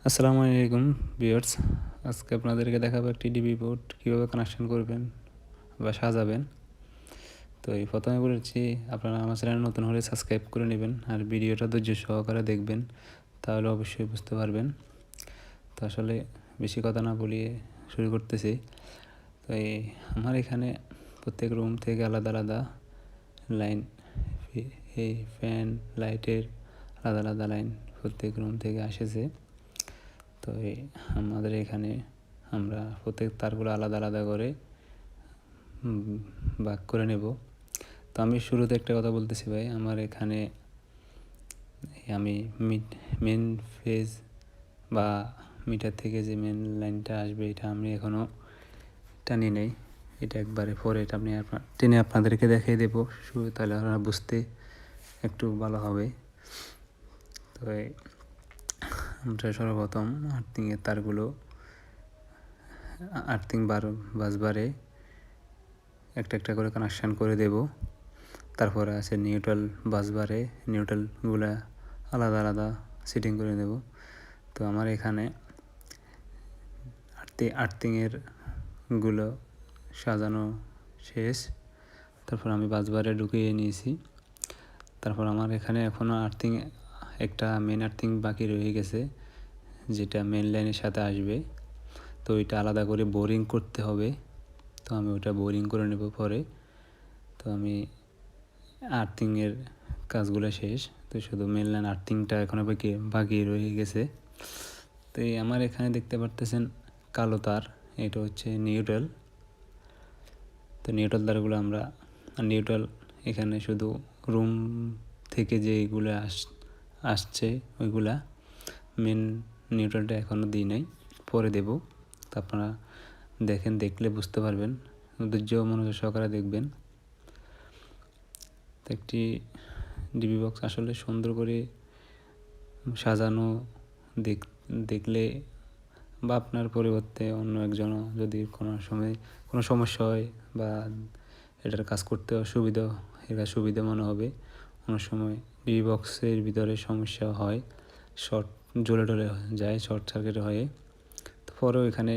আসসালামু আলাইকুম ভিউয়ার্স। আজকে আপনাদেরকে দেখাবো একটি ডিবি বোর্ড কীভাবে কানেকশন করবেন বা সাজাবেন। তো এই প্রথমে বলেছি, আপনারা আমার চ্যানেল নতুন হলে সাবস্ক্রাইব করে নেবেন আর ভিডিওটা ধৈর্য সহকারে দেখবেন, তাহলে অবশ্যই বুঝতে পারবেন। তো আসলে বেশি কথা না বলিয়ে শুরু করতেছি। তো আমার এখানে প্রত্যেক রুম থেকে আলাদা আলাদা লাইন, এই ফ্যান লাইটের আলাদা আলাদা লাইন প্রত্যেক রুম থেকে আসেছে। তো আমাদের এখানে আমরা প্রত্যেক তারগুলো আলাদা আলাদা করে ভাগ করে নেব। তো আমি শুরুতে একটা কথা বলতেছি ভাই, আমার এখানে আমি মেন ফেজ বা মিটার থেকে যে মেন লাইনটা আসবে এটা আমি এখনও টানি নেই, এটা একবারে পরে এটা আমি টেনে আপনাদেরকে দেখিয়ে দেবো শুরু, তাহলে আপনারা বুঝতে একটু ভালো হবে। তো আমরা সর্বপ্রথম আর্থিংয়ের তারগুলো আর্থিং বাসবারে একটা একটা করে কানেকশান করে দেব। তারপরে আছে নিউট্রাল বাসবারে, নিউট্রালগুলো আলাদা আলাদা সেটিং করে দেব। তো আমার এখানে আর্থিংয়ের গুলো সাজানো শেষ, তারপর আমি বাসবারে ঢুকিয়ে নিয়েছি। তারপর আমার এখানে এখনও একটা মেন আর্থিং বাকি রয়ে গেছে, যেটা মেন লাইনের সাথে আসবে। তো ওইটা আলাদা করে বোরিং করতে হবে। তো আমি ওটা বোরিং করে নেব পরে। তো আমি আর্থিংয়ের কাজগুলো শেষ, তো শুধু মেন লাইন আর্থিংটা এখনও বাকি রয়ে গেছে। তো আমার এখানে দেখতে পারতেছেন কালো তার, এটা হচ্ছে নিউট্রাল। তো নিউট্রাল তারগুলো আমরা নিউট্রাল এখানে শুধু রুম থেকে যেগুলো আসছে ওইগুলা, মেন নিউট্রালটা এখনও দিই নাই, পরে দেব। তো আপনারা দেখলে বুঝতে পারবেন, ধৈর্য মনোযোগ সহকারে দেখবেন। তো একটি ডিবি বক্স আসলে সুন্দর করে সাজানো দেখলে বা আপনার পরিবর্তে অন্য একজনও যদি কোনো সমস্যা হয় বা এটার কাজ করতে সুবিধা মনে হবে। অনেক সময় ডিবি বক্সের ভিতরে সমস্যা হয়, শর্ট জ্বলে যায়, শর্ট সার্কিট হয়ে। তো পরেও এখানে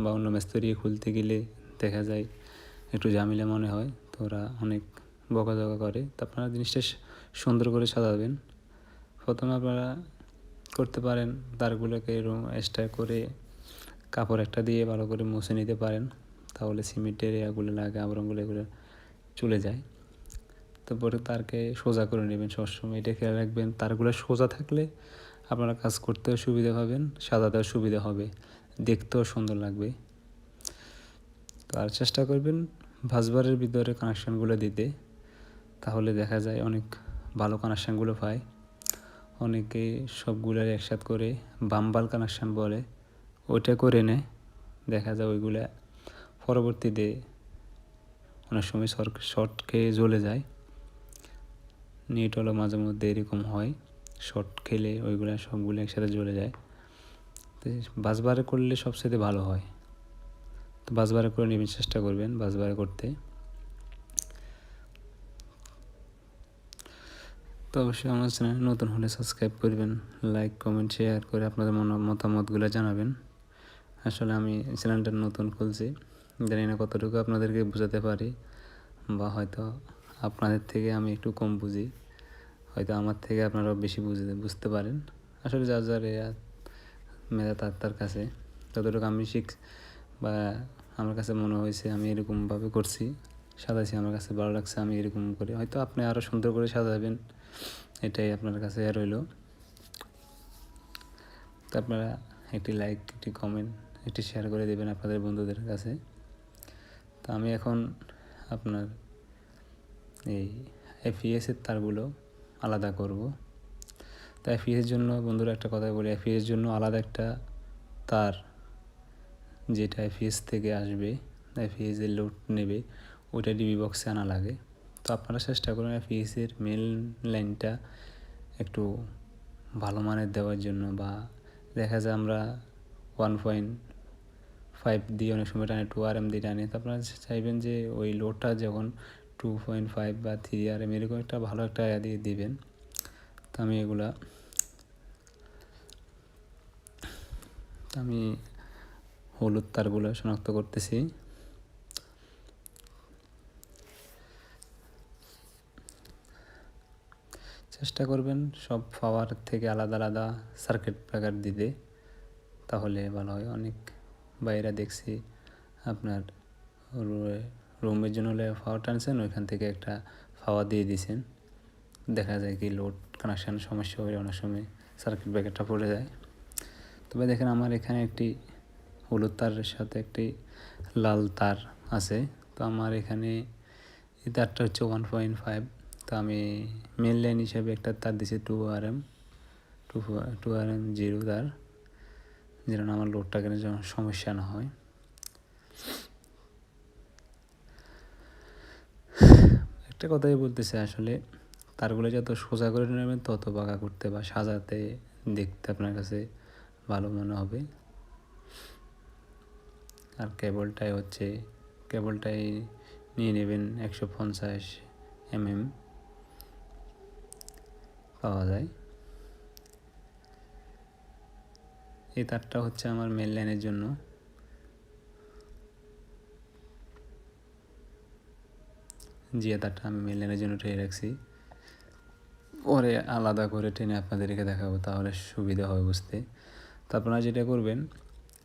বা অন্য মিস্ত্রি খুলতে গেলে দেখা যায় একটু ঝামেলা মনে হয়, তো ওরা অনেক বকাঝকা করে। তো আপনারা জিনিসটা সুন্দর করে সাজাবেন। প্রথমে আপনারা করতে পারেন তারগুলোকে এরকম এক্সট্রা করে কাপড় একটা দিয়ে ভালো করে মুছে নিতে পারেন, তাহলে সিমেন্টের এগুলো লাগে আবরণগুলো এগুলো চলে যায়। তারপরে তারকে সোজা করে নেবেন সবসময়, এটা খেয়াল রাখবেন। তারগুলো সোজা থাকলে আপনারা কাজ করতেও সুবিধা পাবেন, সাজাতেও সুবিধা হবে, দেখতেও সুন্দর লাগবে। তো আর চেষ্টা করবেন ভাঁজবারের ভিতরে কানেকশানগুলো দিতে, তাহলে দেখা যায় অনেক ভালো কানেকশানগুলো পায়। অনেকে সবগুলোর একসাথ করে বাম্বাল কানেকশান বলে, ওইটা করে নেয়। দেখা যায় ওইগুলা পরবর্তীতে অনেক সময় শর্ট খেয়ে জ্বলে যায়। নিউট্রালও মাঝে মধ্যে এরকম হয়, শর্ট খেলে ওইগুলো সবগুলো একসাথে জ্বলে যায়। তো বাসবারে করলে সবচেয়ে ভালো হয়। তো বাসবারে করে নেবেন, চেষ্টা করবেন বাসবারে করতে। তো অবশ্যই আমার চ্যানেল নতুন হলে সাবস্ক্রাইব করবেন, লাইক কমেন্ট শেয়ার করে আপনাদের মতামতগুলো জানাবেন। আসলে আমি চ্যানেলটা নতুন খুলছি, জানি না কতটুকু আপনাদেরকে বোঝাতে পারি, বা হয়তো আপনাদের থেকে আমি একটু কম বুঝি, হয়তো আমার থেকে আপনারা বেশি বুঝতে পারেন। আসলে যার মেধা তার কাছে যতটুকু আমি বা আমার কাছে মনে হয়েছে আমি এরকমভাবে করছি, সাজাইছি, আমার কাছে ভালো লাগছে, আমি এরকম করে। হয়তো আপনি আরও সুন্দর করে সাজাবেন, এটাই আপনার কাছে রইল। তো আপনারা একটি লাইক, একটি কমেন্ট, একটি শেয়ার করে দেবেন আপনাদের বন্ধুদের কাছে। তো আমি এখন আপনার এই এফইএসের তারগুলো আলাদা করব। তো এফইএসের জন্য বন্ধুরা একটা কথা বলি, এফইএসের জন্য আলাদা একটা তার, যেটা এফইএস থেকে আসবে, এফইএসের লোড নেবে, ওইটা ডিবি বক্সে আনা লাগে। তো আপনারা চেষ্টা করুন এফইএসের মেন লাইনটা একটু ভালো মানের দেওয়ার জন্য, বা দেখা যায় আমরা 1.5 দিয়ে অনেক সময় টানে, 2 RM দিয়ে টানে। তো আপনারা চাইবেন যে ওই লোডটা যখন 2.5 বা 3 RM এরকম একটা ভালো একটা দিয়ে দিবেন। তো আমি এগুলা আমি হলুদ তারগুলো শনাক্ত করতেছি। চেষ্টা করবেন সব পাওয়ার থেকে আলাদা আলাদা সার্কিট ব্রেকার দিতে, তাহলে ভালো হয়। অনেক বাইরে দেখছি আপনার রুমের জন্য হলে পাওয়ার টানছেন, ওইখান থেকে একটা পাওয়ার দিয়ে দিয়েছেন, দেখা যায় কি লোড কানেকশান সমস্যা হয়ে অনেক সময় সার্কিট ব্রেকারটা পড়ে যায়। তবে দেখেন আমার এখানে একটি হলুদ তারের সাথে একটি লাল তার আছে। তো আমার এখানে এই তারটা হচ্ছে 1.5। তো আমি মেন লাইন হিসাবে একটা তার দিছি 2RM 0 তার, যেন আমার লোডটা কেন যেন সমস্যা না হয়। একটা কথাই বলতেছে, আসলে তারগুলো যত সোজা করে নেবেন তত বাঁকা করতে বা সাজাতে দেখতে আপনার কাছে ভালো মনে হবে। আর কেবলটাই নিয়ে নেবেন 150 mm পাওয়া যায়। এই তারটা হচ্ছে আমার মেন লাইনের জন্য। জিয়া তারটা আমি মেন লাইনের জন্য টেনে রাখছি, পরে আলাদা করে টেনে আপনাদেরকে দেখাবো, তাহলে সুবিধা হবে বুঝতে। তো আপনারা যেটা করবেন,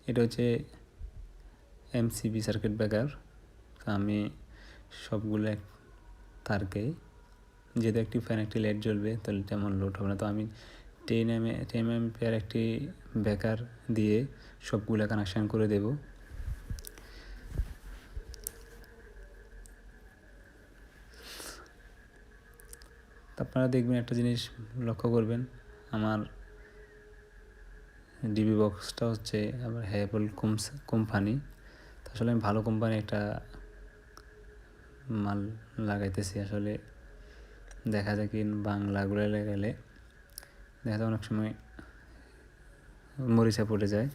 এটা হচ্ছে এমসিবি সার্কিট ব্রেকার। আমি সবগুলো তারকে, যেহেতু একটি ফ্যান একটি লাইট জ্বলবে, তাহলে তেমন লোড হবে না। তো আমি 10 অ্যাম্পিয়ার একটি ব্রেকার দিয়ে সবগুলো কানেকশান করে দেব। আপনারা দেখবেন একটা জিনিস লক্ষ্য করবেন, আমার ডিবি বক্সটা হচ্ছে আবার হ্যাভেল কোম্পানি। আসলে আমি ভালো কোম্পানি একটা মাল লাগাইতেছি। আসলে দেখা যায় কি বাংলাগুলো লাগালে দেখা যায় অনেক সময় মরিচা পড়ে যায়,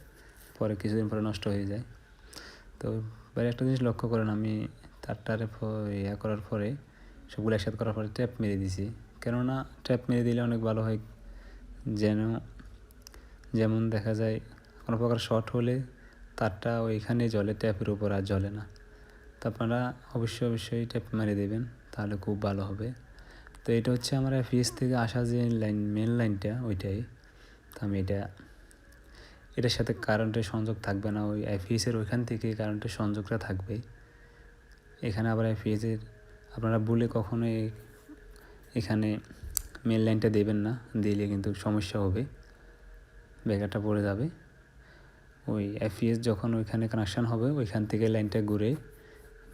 পরে কিছুদিন পরে নষ্ট হয়ে যায়। তো এবার একটা জিনিস লক্ষ্য করেন, আমি তারটারে করার পরে সবগুলো একসাথে করার পরে ট্যাপ মেরে দিছি। কেননা ট্যাপ মেরে দিলে অনেক ভালো হয়, যেমন দেখা যায় কোনো প্রকার শর্ট হলে তারটা ওইখানে জ্বলে, ট্যাপের উপর আর জ্বলে না। তো আপনারা অবশ্যই ট্যাপ মেরে দেবেন, তাহলে খুব ভালো হবে। তো এটা হচ্ছে আমার এফইএস থেকে আসা যে লাইন, মেন লাইনটা ওইটাই। তো আমি এটার সাথে কারেন্টের সংযোগ থাকবে না, ওই এফইএসের ওইখান থেকে কারেন্টের সংযোগটা থাকবে। এখানে আবার এফইএসের আপনারা ভুলে কখনোই এখানে মেন লাইনটা দেবেন না, দিলে কিন্তু সমস্যা হবে, ব্রেকারটা পড়ে যাবে। ওই এফইএস যখন ওইখানে কানেকশান হবে, ওইখান থেকে লাইনটা ঘুরে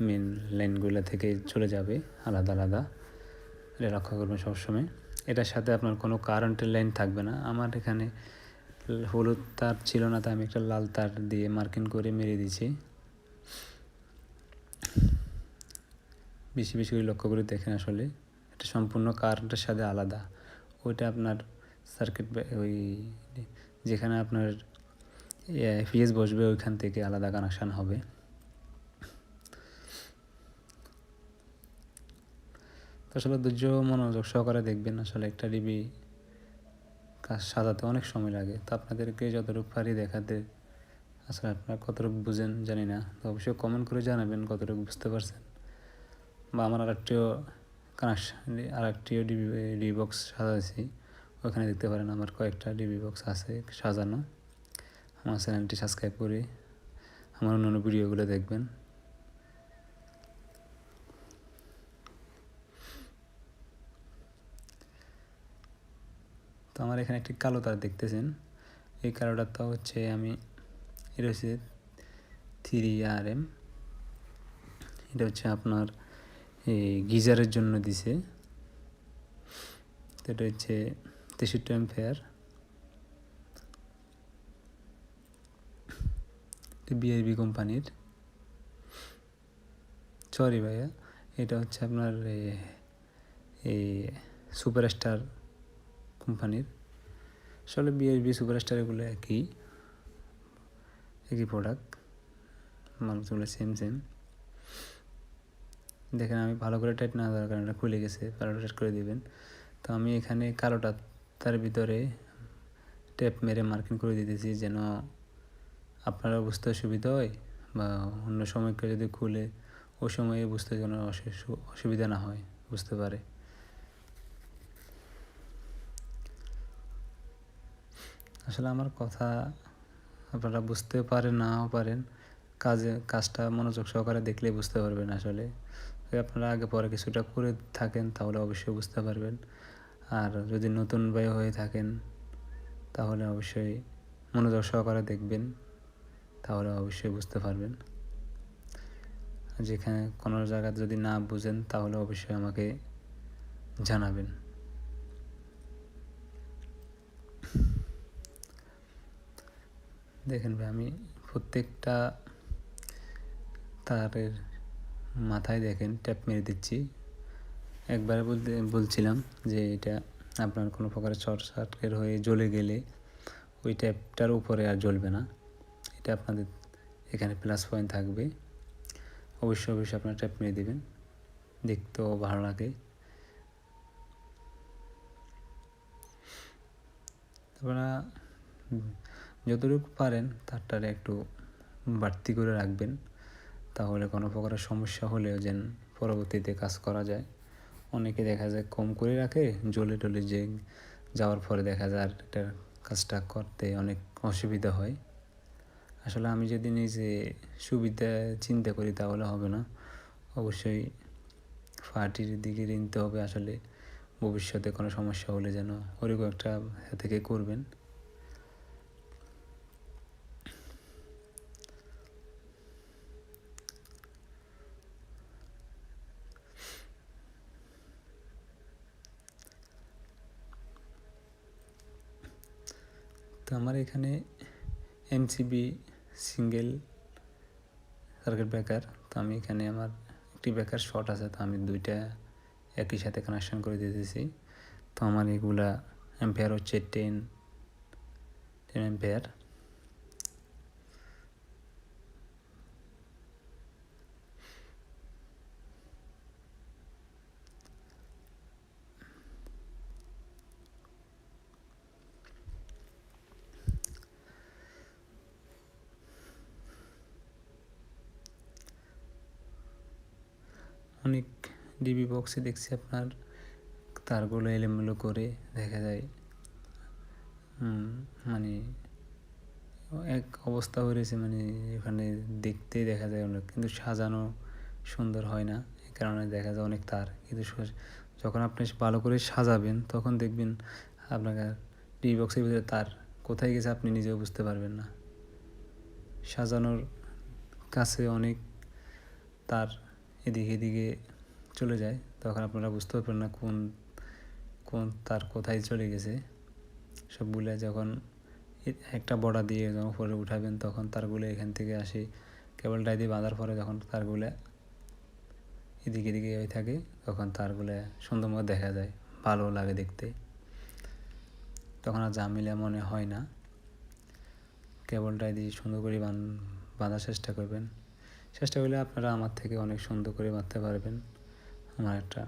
মেন লাইনগুলো থেকে চলে যাবে আলাদা আলাদা। এটা লক্ষ্য করবেন সবসময়। এটার সাথে আপনার কোনো কারেন্টের লাইন থাকবে না। আমার এখানে হলুদ তার ছিল না, তাই আমি একটা লাল তার দিয়ে মার্কিং করে মেরে দিয়েছি। বেশি করে লক্ষ্য করে দেখেন, আসলে এটা সম্পূর্ণ কারেন্টের সাথে আলাদা। ওইটা আপনার সার্কিট, ওই যেখানে আপনার এফইএস বসবে ওইখান থেকে আলাদা কানেকশান হবে। আসলে ধৈর্য মনোযোগ সহকারে দেখবেন। আসলে একটা ডিবি কাজ সাজাতে অনেক সময় লাগে। তো আপনাদেরকে যতটুকু পারি দেখাতে, আসলে আপনারা কতটুকু বুঝেন জানি না, তো অবশ্যই কমেন্ট করে জানাবেন কতটুকু বুঝতে পারছেন। বা আমার আরেকটিও ডিবি বক্স সাজাইছি, ওখানে দেখতে পারেন আমার কয়েকটা ডিবি বক্স আছে সাজানো। আমার চ্যানেলটি সাবস্ক্রাইব করে আমার অন্যান্য ভিডিওগুলো দেখবেন। তো আমার এখানে একটি কালো তার দেখতেছেন, এই কালোটা হচ্ছে এটা হচ্ছে 3RM। এটা হচ্ছে আপনার এই গিজারের জন্য দিছে। এটা হচ্ছে 63 অ্যাম্পিয়ার, বিআইবি কোম্পানির। সরি ভাইয়া, এটা হচ্ছে আপনার এই সুপারস্টার কোম্পানির। আসলে বিআইবি সুপারস্টার এগুলো একই প্রোডাক্ট, মালগুলো সেম। দেখেন আমি ভালো করে টাইট না দেওয়ার কারণে খুলে গেছে, ভালো টাইট করে দিবেন। তো আমি এখানে কালোটা তার ভিতরে ট্যাপ মেরে মার্কিং করে দিতেছি, যেন আপনারা বুঝতে সুবিধা হয়, বা অন্য সময়কে যদি খুলে ওই সময়ে বুঝতে যেন অসুবিধা না হয়, বুঝতে পারে। আসলে আমার কথা আপনারা বুঝতে পারেন নাও পারেন, কাজটা মনোযোগ সহকারে দেখলেই বুঝতে পারবেন। আসলে যদি আপনারা আগে পরে কিছুটা করে থাকেন তাহলে অবশ্যই বুঝতে পারবেন। আর যদি নতুন হয়ে থাকেন তাহলে অবশ্যই মনোযোগ সহকারে দেখবেন, তাহলে অবশ্যই বুঝতে পারবেন। যেখানে কোনো জায়গা যদি না বুঝেন তাহলে অবশ্যই আমাকে জানাবেন। দেখেন ভাই, আমি প্রত্যেকটা তারের মাথায় দেখেন ট্যাপ মেরে দিচ্ছি। একবার বলছিলাম যে এটা আপনার কোনো প্রকার শর্ট সার্কিট হয়ে জ্বলে গেলে ওই ট্যাপটার উপরে আর জ্বলবে না। এটা আপনাদের এখানে প্লাস পয়েন্ট থাকবে। অবশ্যই আপনারা ট্যাপ মেরে দেবেন, দেখতেও ভালো লাগে। আপনারা যতটুকু পারেন তারটারে একটু বাড়তি করে রাখবেন, তাহলে কোনো প্রকারের সমস্যা হলেও যেন পরবর্তীতে কাজ করা যায়। অনেকে দেখা যায় কম করে রাখে, জ্বলে টলে যাওয়ার পরে দেখা যায় আর এটার কাজটা করতে অনেক অসুবিধা হয়। আসলে আমি যদি নিজে সুবিধা চিন্তা করি তাহলে হবে না, অবশ্যই পার্টির দিকে নিতে হবে। আসলে ভবিষ্যতে কোনো সমস্যা হলে যেন ওরকম একটা থেকে করবেন। তো আমার এখানে এমসিবি সিঙ্গেল সার্কিট ব্রেকার, তো আমি এখানে আমার একটি ব্রেকার শর্ট আছে, তো আমি দুইটা একই সাথে কানেকশন করে দিতেছি। তো আমার এগুলা অ্যাম্পিয়ার হচ্ছে 10 অ্যাম্পিয়ার। অনেক ডিবি বক্সে দেখছি আপনার তারগুলো এলোমেলো করে দেখা যায়, মানে এক অবস্থা হয়েছে, মানে এখানে দেখতেই দেখা যায় অনেক, কিন্তু সাজানো সুন্দর হয় না। এই কারণে দেখা যায় অনেক তার, কিন্তু যখন আপনি ভালো করে সাজাবেন তখন দেখবেন আপনাকে ডিবি বক্সের ভিতরে তার কোথায় গেছে আপনি নিজেও বুঝতে পারবেন না। সাজানোর কাছে অনেক তার এদিকে চলে যায়, তখন আপনারা বুঝতে পারবেন না কোন তার কোথায় চলে গেছে। সবগুলো যখন একটা বর্ডার দিয়ে যখন উপরে উঠাবেন তখন তারগুলো এখান থেকে আসে, কেবলটাই দিয়ে বাঁধার পরে যখন তারগুলো এদিকে হয়ে থাকে তখন তারগুলো সুন্দর মতো দেখা যায়, ভালো লাগে দেখতে, তখন আর ঝামেলা মনে হয় না। কেবলটাই দিয়ে সুন্দর করে বাঁধার চেষ্টা করলে আপনারা আমার থেকে অনেক সুন্দর করে বাঁধতে পারবেন। আমার একটা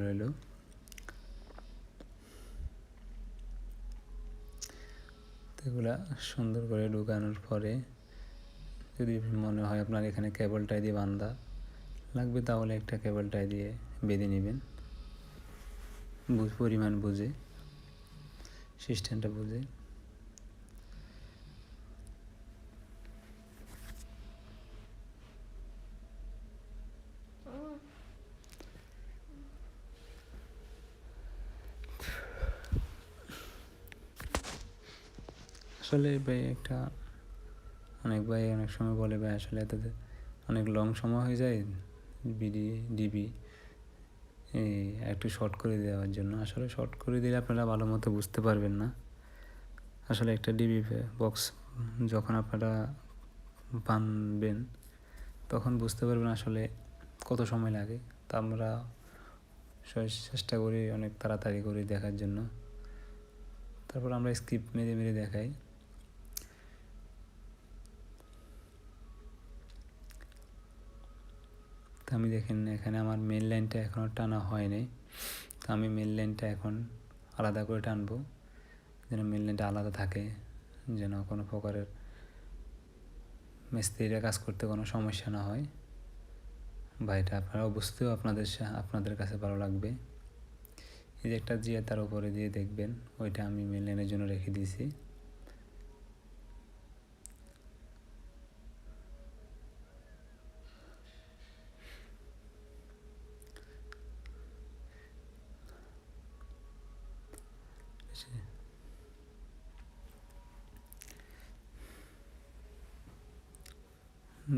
রইল। এগুলা সুন্দর করে ঢুকানোর পরে যদি মনে হয় আপনার এখানে কেবল টাই দিয়ে বাঁধা লাগবে, তাহলে একটা কেবল টাই দিয়ে বেঁধে নেবেন, পরিমাণ বুঝে, সিস্টেমটা বুঝে। আসলে ভাই অনেক সময় বলে ভাই আসলে এটাতে অনেক লং সময় হয়ে যায় ডিবি একটু শর্ট করে দেওয়ার জন্য। আসলে শর্ট করে দিলে আপনারা ভালো মতো বুঝতে পারবেন না। আসলে একটা ডিবি বক্স যখন আপনারা বানবেন তখন বুঝতে পারবেন আসলে কত সময় লাগে। তা আমরা চেষ্টা করি অনেক তাড়াতাড়ি করে দেখার জন্য, তারপর আমরা স্ক্রিপ্ট মেরে দেখাই। তো আমি দেখেন এখানে আমার মেন লাইনটা এখনও টানা হয়নি, তো আমি মেন লাইনটা এখন আলাদা করে টানবো, যেন মেন লাইনটা আলাদা থাকে, যেন কোনো প্রকারের মিস্ত্রিরা কাজ করতে কোনো সমস্যা না হয়, বা এটা আপনারা বুঝতেও আপনাদের কাছে ভালো লাগবে। এই যে একটা জিয়া তার উপরে দিয়ে দেখবেন, ওইটা আমি মেন লাইনের জন্য রেখে দিয়েছি।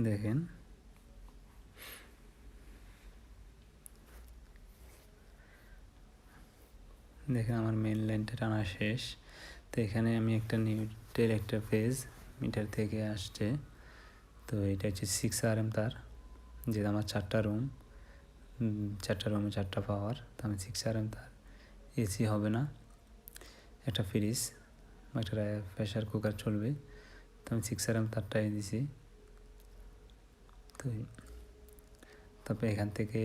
দেখেন আমার মেন লাইনটা টানা শেষ। তো এখানে আমি একটা নিউটের একটা ফেজ মিটার থেকে আসছে, তো এটা হচ্ছে 6 RM তার, যেটা আমার 4টা রুমে 4টা পাওয়ার, তো আমি 6 RM তার। এসি হবে না, একটা ফ্রিজ বা একটা প্রেশার কুকার চলবে, তো আমি 6 RM তারটাই দিছি। তো তারপরে এখান থেকে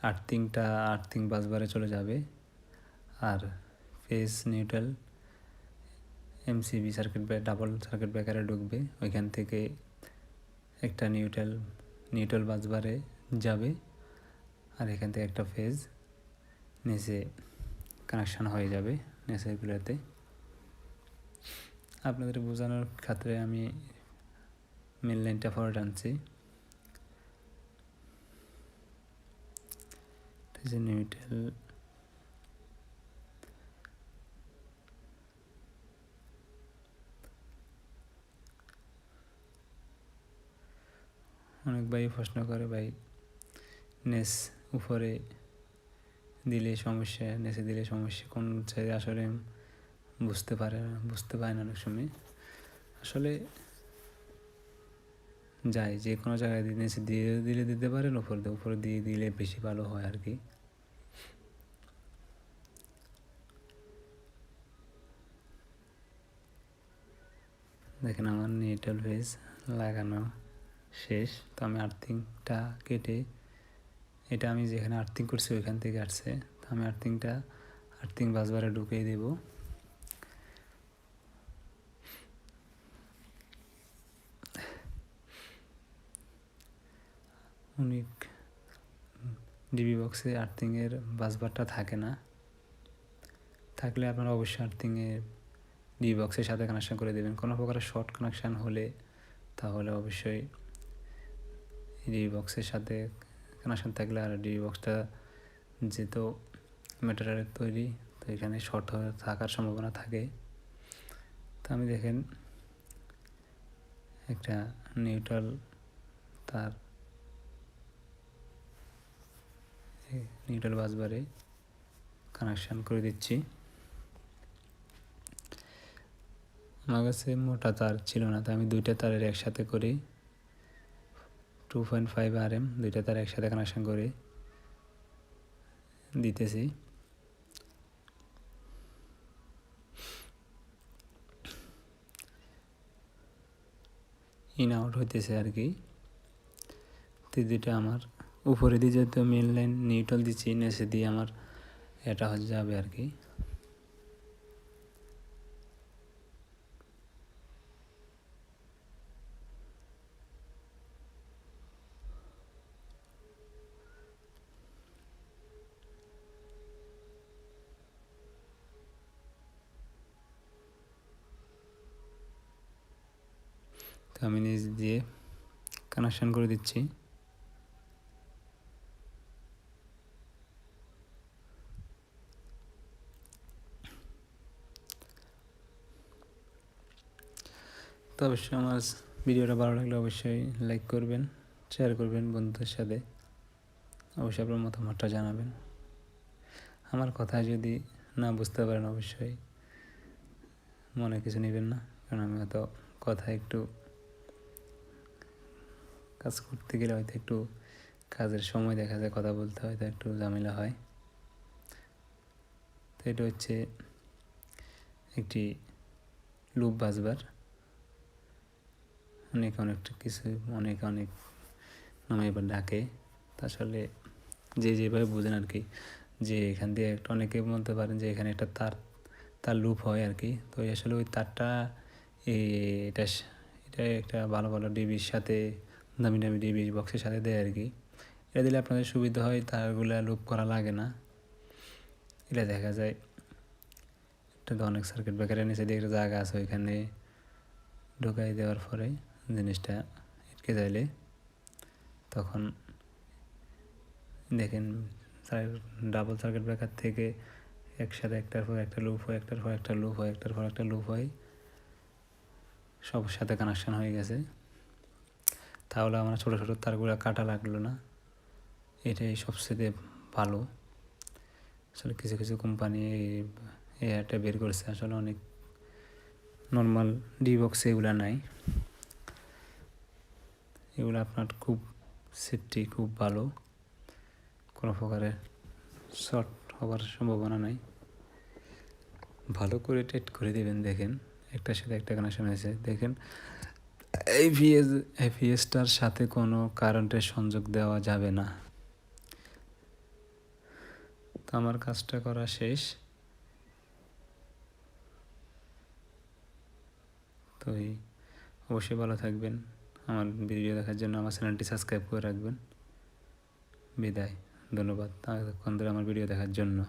আর্থিং বাসবারে চলে যাবে, আর phase neutral MCB double circuit ব্রেকারে ঢুকবে, ওইখান থেকে একটা নিউট্রাল বাসবারে যাবে, আর এখান থেকে একটা ফেজ নিচে কানেকশান হয়ে যাবে নিচেরগুলোতে। আপনাদের বোঝানোর ক্ষেত্রে আমি মেন লাইনটা ফরে টানছি। নিউট্রাল অনেক ভাই প্রশ্ন করে, ভাই নেস উপরে দিলে সমস্যা, নেচে দিলে সমস্যা, কোন সাইডে আসলে বুঝতে পারে না অনেক সময়। আসলে যায় যে কোনো জায়গায় নেচে দিলে দিতে পারেন, উপরে দিয়ে দিলে বেশি ভালো হয় আর কি। দেখেন আমার নিউট্রাল ফেজ লাগানো শেষ। তো আমি আর্থিংটা কেটে, এটা আমি যেখানে আর্থিং করছি ওইখান থেকে আসছে, তো আমি আর্থিং বাসবারে ঢুকিয়ে দেব। অনেক ডিবি বক্সে আর্থিংয়ের বাসবারটা থাকে না, থাকলে আপনারা অবশ্যই আর্থিংয়ের ডিবি বক্সের সাথে কানেকশান করে দেবেন। কোনো প্রকার শর্ট কানেকশান হলে তাহলে অবশ্যই ডিবি বক্সের সাথে কানেকশান থাকলে, আর ডিবি বক্সটা যেহেতু ম্যাটেরিয়ালের তৈরি, তো এখানে শর্ট হয়ে থাকার সম্ভাবনা থাকে। তো আমি দেখেন একটা নিউট্রাল তার নিউট্রাল বাসবারে কানেকশান করে দিচ্ছি। আমার কাছে মোটা তার ছিল না, তো আমি 2টা তারের একসাথে করে 2.5 RM 2টা তার একসাথে কানেকশান করে দিতেছি। ইন আউট হইতেছে আর কি। তো দুইটা আমার উপরে দিয়ে যেহেতু মেন লাইন নিউট্রাল দিচ্ছি, নিচে দিয়ে আমার এটা হয়ে যাবে আর কি। তো আমি নিচ দিয়ে কানেকশান করে দিচ্ছি। তো অবশ্যই আমার ভিডিওটা ভালো লাগলে অবশ্যই লাইক করবেন, শেয়ার করবেন বন্ধুদের সাথে, অবশ্যই আপনার মতামতটা জানাবেন। আমার কথা যদি না বুঝতে পারেন অবশ্যই মনে কিছু নেবেন না, কারণ আমি হয়তো কথা একটু কাজ করতে গেলে হয়তো একটু কাজের সময় দেখা যায় কথা বলতে হয়তো একটু ঝামেলা হয়। তো এটা হচ্ছে একটি লুপ বাসবার, অনেক কিছু অনেক নামে এবার ডাকে। আসলে যেভাবে বোঝেন আর কি, যে এখান দিয়ে একটা অনেকে বলতে পারেন যে এখানে একটা তার লুপ হয় আর কি। তো আসলে ওই তারটা এটা এটা একটা ভালো ভালো ডিবির সাথে দামি দামি ডিবি বক্সের সাথে দেয় আর কি। এটা দিলে আপনাদের সুবিধা হয়, তারগুলা লুপ করা লাগে না। এটা দেখা যায় এটা তো অনেক সার্কিট ব্রেকারের নিচে দিয়ে একটা জায়গা আছে, ওইখানে ঢোকাই দেওয়ার পরে জিনিসটা আটকে যাইলে তখন দেখেন ডাবল সার্কিট ব্রেকার থেকে একসাথে একটার পর একটা লুপ হয়, একটার পর একটা লুপ হয়, একটার পর একটা লুপ হয়, সব সাথে কানেকশান হয়ে গেছে। তাহলে আমার ছোটো ছোটো তারগুলো কাটা লাগলো না, এটাই সবচেয়ে ভালো। আসলে কিছু কিছু কোম্পানি এই অ্যাডটা বের করেছে, আসলে অনেক নর্মাল ডি বক্সে এগুলো নাই। এগুলো আপনার খুব সেফটি, খুব ভালো, কোনো প্রকারের শর্ট হওয়ার সম্ভাবনা নাই। ভালো করে টেট করে দেবেন। দেখেন একটার সাথে একটা কানেকশন হয়েছে, দেখেন এভিএসটার সাথে কোনো কারেন্টের সংযোগ দেওয়া যাবে না। তো আমার কাজটা করা শেষ। তো অবশ্যই ভালো থাকবেন। আমার ভিডিও দেখার জন্য আমার চ্যানেলটি সাবস্ক্রাইব করে রাখবেন। বিদায়, ধন্যবাদ এতক্ষণ ধরে আমার ভিডিও দেখার জন্য।